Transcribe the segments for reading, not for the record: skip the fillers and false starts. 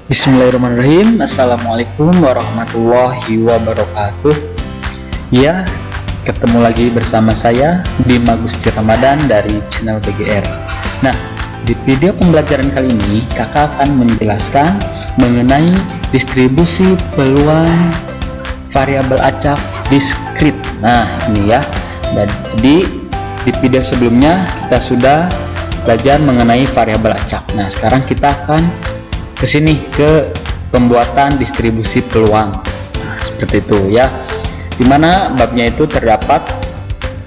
Bismillahirrahmanirrahim. Assalamualaikum warahmatullahi wabarakatuh. Ya, ketemu lagi bersama saya Bima Gusti Ramadan dari channel BGR. Nah, di video pembelajaran kali ini kakak akan menjelaskan mengenai distribusi peluang variabel acak diskrit. Nah, ini ya. Jadi di video sebelumnya kita sudah belajar mengenai variabel acak. Nah, sekarang kita akan ke sini ke pembuatan distribusi peluang. Nah, seperti itu ya, dimana babnya itu terdapat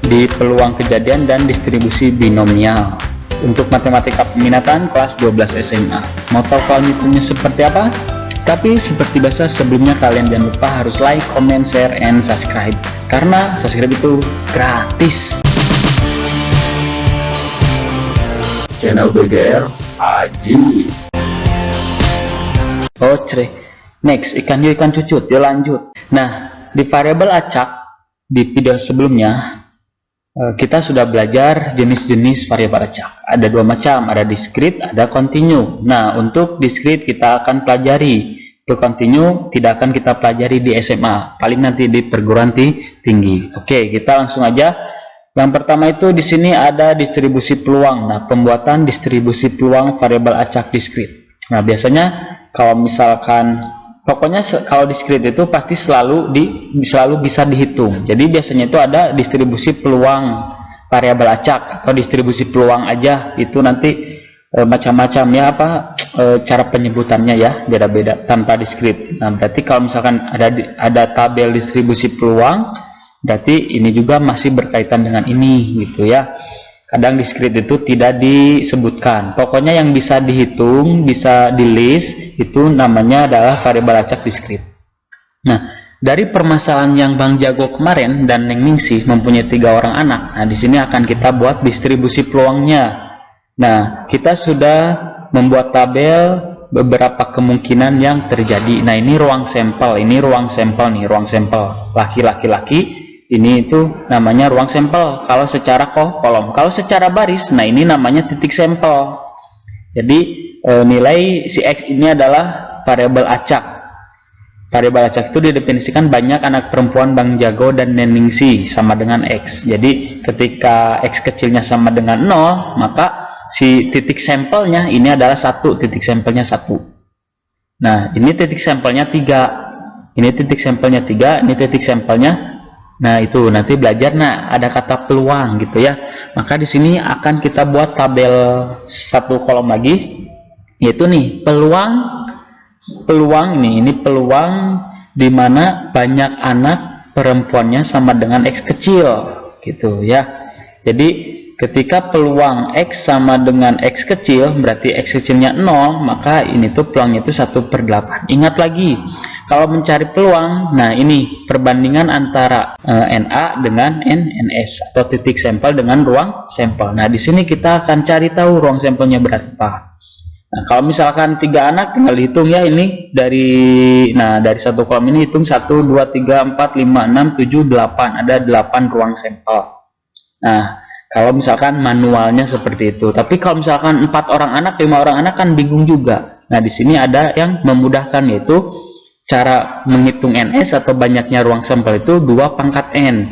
di peluang kejadian dan distribusi binomial untuk matematika peminatan kelas 12 SMA. Mau tahu kelanjutannya seperti apa? Tapi seperti biasa sebelumnya kalian jangan lupa harus like, comment, share, and subscribe, karena subscribe itu gratis. Channel BGR Aji. Next, ikan hiu ikan cucut. Yuk lanjut. Nah, di variabel acak di video sebelumnya kita sudah belajar jenis-jenis variabel acak. Ada dua macam, ada diskrit, ada kontinu. Nah, untuk diskrit kita akan pelajari. Untuk kontinu tidak akan kita pelajari di SMA, paling nanti di perguruan tinggi. Oke, kita langsung aja. Yang pertama itu di sini ada distribusi peluang. Nah, pembuatan distribusi peluang variabel acak diskrit. Nah, biasanya kalau misalkan pokoknya kalau diskrit itu pasti selalu bisa dihitung. Jadi biasanya itu ada distribusi peluang variabel acak atau distribusi peluang aja, itu nanti macam-macam ya cara penyebutannya ya, beda-beda tanpa diskrit. Nah, berarti kalau misalkan ada tabel distribusi peluang, berarti ini juga masih berkaitan dengan ini gitu ya. Kadang diskrit itu tidak disebutkan. Pokoknya yang bisa dihitung, bisa di list, itu namanya adalah variabel acak diskrit. Nah, dari permasalahan yang Bang Jago kemarin dan Neng Ningsih mempunyai 3 orang anak. Nah, di sini akan kita buat distribusi peluangnya. Nah, kita sudah membuat tabel beberapa kemungkinan yang terjadi. Nah, ini ruang sampel, ini ruang sampel nih, ruang sampel laki-laki. Ini itu namanya ruang sampel kalau secara kolom. Kalau secara baris, nah ini namanya titik sampel. Jadi nilai si X ini adalah variabel acak. Variabel acak itu didefinisikan banyak anak perempuan Bang Jago dan Neningsih sama dengan X. Jadi ketika X kecilnya sama dengan 0, maka si titik sampelnya ini adalah 1, titik sampelnya 1. Nah, ini titik sampelnya 3. Ini titik sampelnya 3, ini titik sampelnya. Nah, itu nanti belajar. Nah, ada kata peluang gitu ya. Maka di sini akan kita buat tabel 1 kolom lagi, yaitu nih peluang nih, ini peluang di mana banyak anak perempuannya sama dengan X kecil gitu ya. Jadi ketika peluang X sama dengan X kecil, berarti X kecilnya 0, maka ini tuh peluangnya itu 1/8. Ingat lagi, kalau mencari peluang, nah ini perbandingan antara NA dengan NS atau titik sampel dengan ruang sampel. Nah, di sini kita akan cari tahu ruang sampelnya berapa. Nah, kalau misalkan 3 anak tinggal hitung ya, ini dari satu kolom ini hitung 1 2 3 4 5 6 7 8, ada 8 ruang sampel. Nah, kalau misalkan manualnya seperti itu. Tapi kalau misalkan 4 orang anak, 5 orang anak kan bingung juga. Nah, di sini ada yang memudahkan, yaitu cara menghitung NS atau banyaknya ruang sampel itu 2 pangkat N.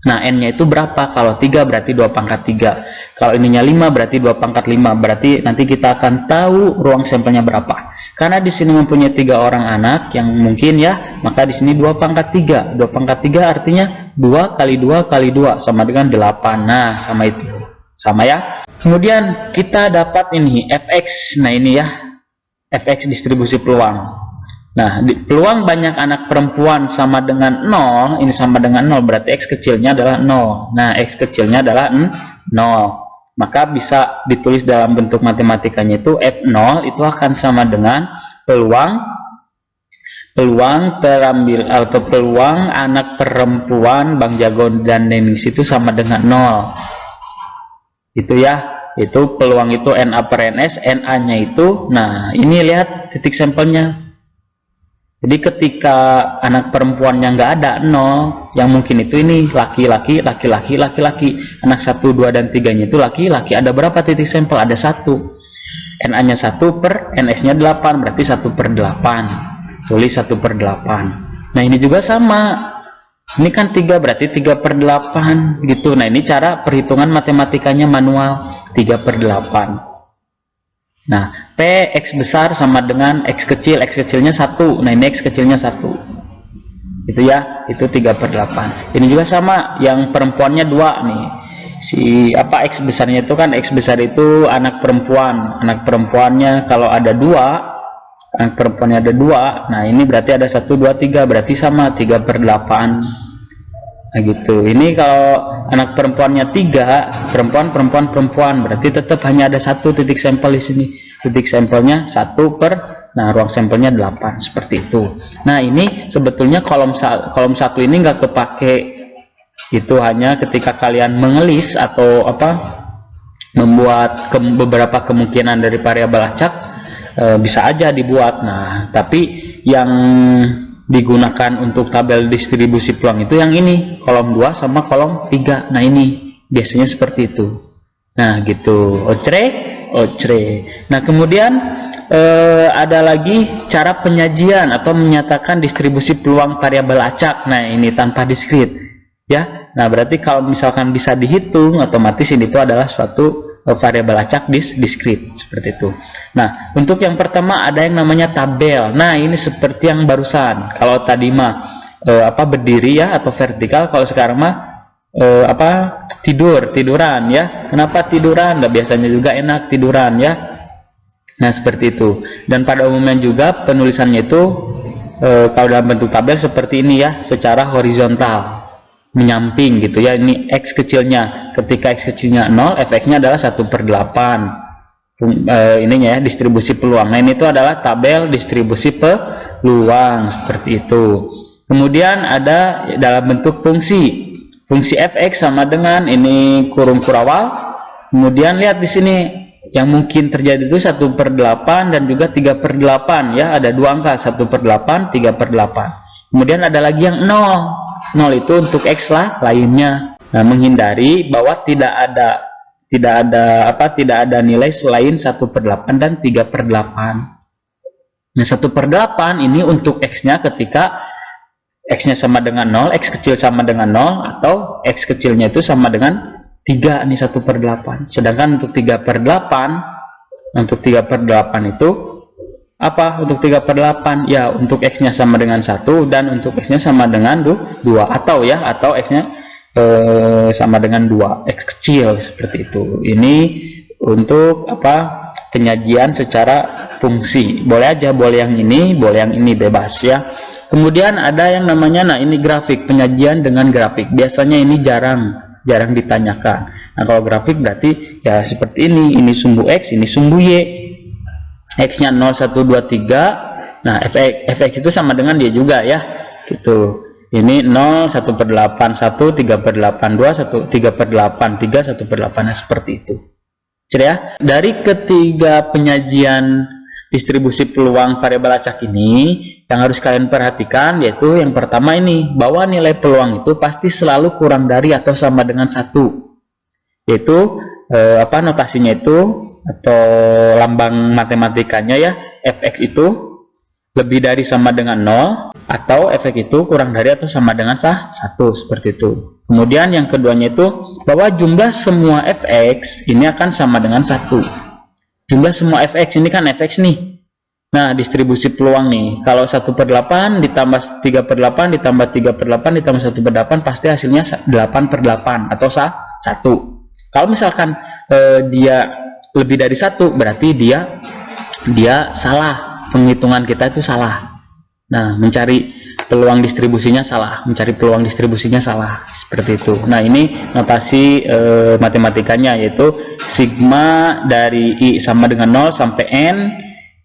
Nah, N-nya itu berapa? Kalau 3 berarti 2 pangkat 3. Kalau ininya 5 berarti 2 pangkat 5. Berarti nanti kita akan tahu ruang sampelnya berapa. Karena di sini mempunyai 3 orang anak yang mungkin ya, maka di sini 2 pangkat 3. 2 pangkat 3 artinya 2 kali 2 kali 2 sama dengan 8. Nah, sama itu. Sama ya. Kemudian kita dapat ini fx. Nah, ini ya. Fx distribusi peluang. Nah, peluang banyak anak perempuan sama dengan 0, ini sama dengan 0, berarti X kecilnya adalah 0. Nah, X kecilnya adalah 0. Maka bisa ditulis dalam bentuk matematikanya itu F0 itu akan sama dengan peluang terambil atau peluang anak perempuan Bang Jago dan Neningsih itu sama dengan 0. Itu ya. Itu peluang itu NA/NS, NA-nya itu, nah ini lihat titik sampelnya. Jadi ketika anak perempuan yang nggak ada 0, yang mungkin itu ini laki-laki, anak 1, 2, dan 3-nya itu laki-laki, ada berapa titik sampel? Ada 1. NA-nya 1 per NS-nya 8, berarti 1 per 8. Tulis 1 per 8. Nah, ini juga sama. Ini kan 3, berarti 3 per 8 gitu. Nah, ini cara perhitungan matematikanya manual, 3 per 8. Nah, P X besar sama dengan X kecil, X kecilnya 1. Nah, ini X kecilnya 1. Itu ya, itu 3 per 8. Ini juga sama, yang perempuannya 2 nih. X besarnya itu kan, X besar itu anak perempuan. Anak perempuannya kalau ada 2, anak perempuannya ada 2. Nah, ini berarti ada 1, 2, 3, berarti sama 3 per 8. Nah, gitu. Ini kalau anak perempuannya 3, perempuan, berarti tetap hanya ada 1 titik sampel di sini. Titik sampelnya 1 per, nah ruang sampelnya 8, seperti itu. Nah, ini sebetulnya kolom 1 ini nggak kepake. Itu hanya ketika kalian mengelis atau membuat beberapa kemungkinan dari variabel acak, bisa aja dibuat. Nah, tapi yang digunakan untuk tabel distribusi peluang itu yang ini, kolom 2 sama kolom 3. Nah, ini biasanya seperti itu. Nah, gitu. Ocre. Nah, kemudian ada lagi cara penyajian atau menyatakan distribusi peluang variabel acak. Nah, ini tanpa diskrit ya. Nah, berarti kalau misalkan bisa dihitung, otomatis ini itu adalah suatu variabel acak diskrit, seperti itu. Nah, untuk yang pertama ada yang namanya tabel. Nah, ini seperti yang barusan. Kalau tadi mah berdiri ya atau vertikal, kalau sekarang mah tiduran ya. Kenapa tiduran? Nah, biasanya juga enak tiduran ya. Nah, seperti itu. Dan pada umumnya juga penulisannya itu kalau dalam bentuk tabel seperti ini ya, secara horizontal, menyamping gitu ya. Ini X kecilnya, ketika X kecilnya 0, efeknya adalah 1 per 8. Ininya ya, distribusi peluang. Nah, ini itu adalah tabel distribusi peluang, seperti itu. Kemudian ada dalam bentuk fungsi. Fungsi fx sama dengan ini kurung kurawal. Kemudian lihat di sini yang mungkin terjadi itu 1 per 8 dan juga 3 per 8 ya. Ada dua angka, 1 per 8, 3 per 8. Kemudian ada lagi yang 0. 0 itu untuk X lah lainnya. Nah, menghindari bahwa tidak ada nilai selain 1 per 8 dan 3 per 8. Nah, 1 per 8 ini untuk X-nya ketika X-nya sama dengan 0, X kecil sama dengan 0, atau X kecilnya itu sama dengan 3, ini 1 per 8. Sedangkan untuk 3 per 8, untuk 3 per 8 itu apa? Untuk 3 per 8 ya, untuk X-nya sama dengan 1 dan untuk X-nya sama dengan 2, atau X-nya sama dengan 2, X kecil, seperti itu. Ini untuk penyajian secara fungsi. Boleh aja, boleh yang ini, boleh yang ini, bebas ya. Kemudian ada yang namanya, nah ini grafik, penyajian dengan grafik. Biasanya ini jarang ditanyakan. Nah, kalau grafik berarti ya seperti ini sumbu X, ini sumbu Y. X-nya 0, 1, 2, 3. Nah, fx itu sama dengan dia juga ya. Gitu. Ini 0, 1 per 8, 1, 3 per 8, 2, 1, 3 per 8, 3, 1 per 8. Nah, seperti itu. Ya. Dari ketiga penyajian distribusi peluang variabel acak ini, yang harus kalian perhatikan yaitu yang pertama ini, bahwa nilai peluang itu pasti selalu kurang dari atau sama dengan 1. Yaitu notasinya itu atau lambang matematikanya ya, fx itu lebih dari sama dengan 0 atau fx itu kurang dari atau sama dengan 1, seperti itu. Kemudian yang keduanya itu bahwa jumlah semua fx ini akan sama dengan 1. Jumlah semua fx ini kan fx nih. Nah, distribusi peluang nih, kalau 1 per 8 ditambah 3 per 8 ditambah 3 per 8 ditambah 1 per 8 pasti hasilnya 8 per 8 atau 1. Kalau misalkan dia lebih dari 1, berarti dia salah, penghitungan kita itu salah. Nah, mencari peluang distribusinya salah, seperti itu. Nah, ini notasi matematikanya, yaitu sigma dari I sama dengan 0 sampai N,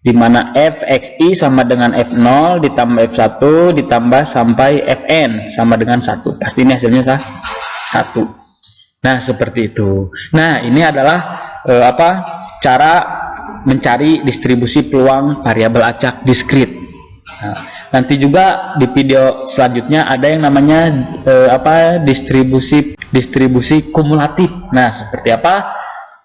di mana fxi sama dengan f0 ditambah f1 ditambah sampai fn sama dengan 1. Pasti ini hasilnya 1. Nah, seperti itu. Nah, ini adalah cara mencari distribusi peluang variabel acak diskrit. Nah, nanti juga di video selanjutnya ada yang namanya distribusi kumulatif. Nah, seperti apa?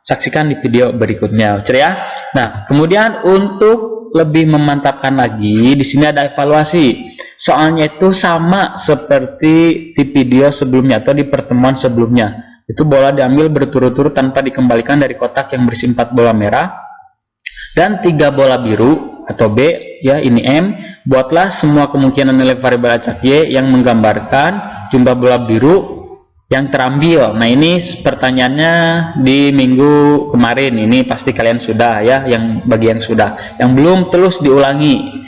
saksikan di video berikutnya, ya. Nah, kemudian untuk lebih memantapkan lagi, di sini ada evaluasi. Soalnya itu sama seperti di video sebelumnya atau di pertemuan sebelumnya. Itu bola diambil berturut-turut tanpa dikembalikan dari kotak yang berisi 4 bola merah dan 3 bola biru atau B, ya, ini M. Buatlah semua kemungkinan nilai variabel acak Y yang menggambarkan jumlah bola biru yang terambil. Nah, ini pertanyaannya di minggu kemarin, ini pasti kalian sudah, ya, yang bagian sudah. Yang belum terus diulangi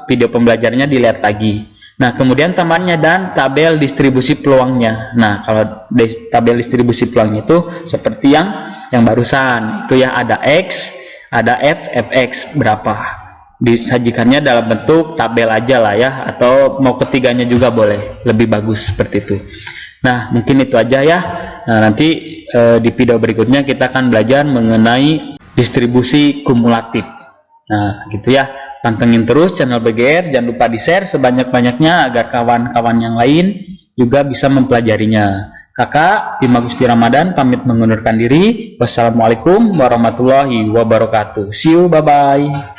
video pembelajarannya, dilihat lagi. Nah, kemudian tambahannya dan tabel distribusi peluangnya. Nah, kalau tabel distribusi peluangnya itu seperti yang barusan itu, ya, ada X, ada F, Fx berapa. Disajikannya dalam bentuk tabel aja lah, ya, atau mau ketiganya juga boleh, lebih bagus seperti itu. Nah, mungkin itu aja, ya. Nah, nanti di video berikutnya kita akan belajar mengenai distribusi kumulatif. Nah, gitu, ya. Pantengin terus channel BGR, jangan lupa di-share sebanyak-banyaknya agar kawan-kawan yang lain juga bisa mempelajarinya. Kakak Bima Gusti Ramadan pamit mengundurkan diri. Wassalamualaikum warahmatullahi wabarakatuh. See you, bye-bye.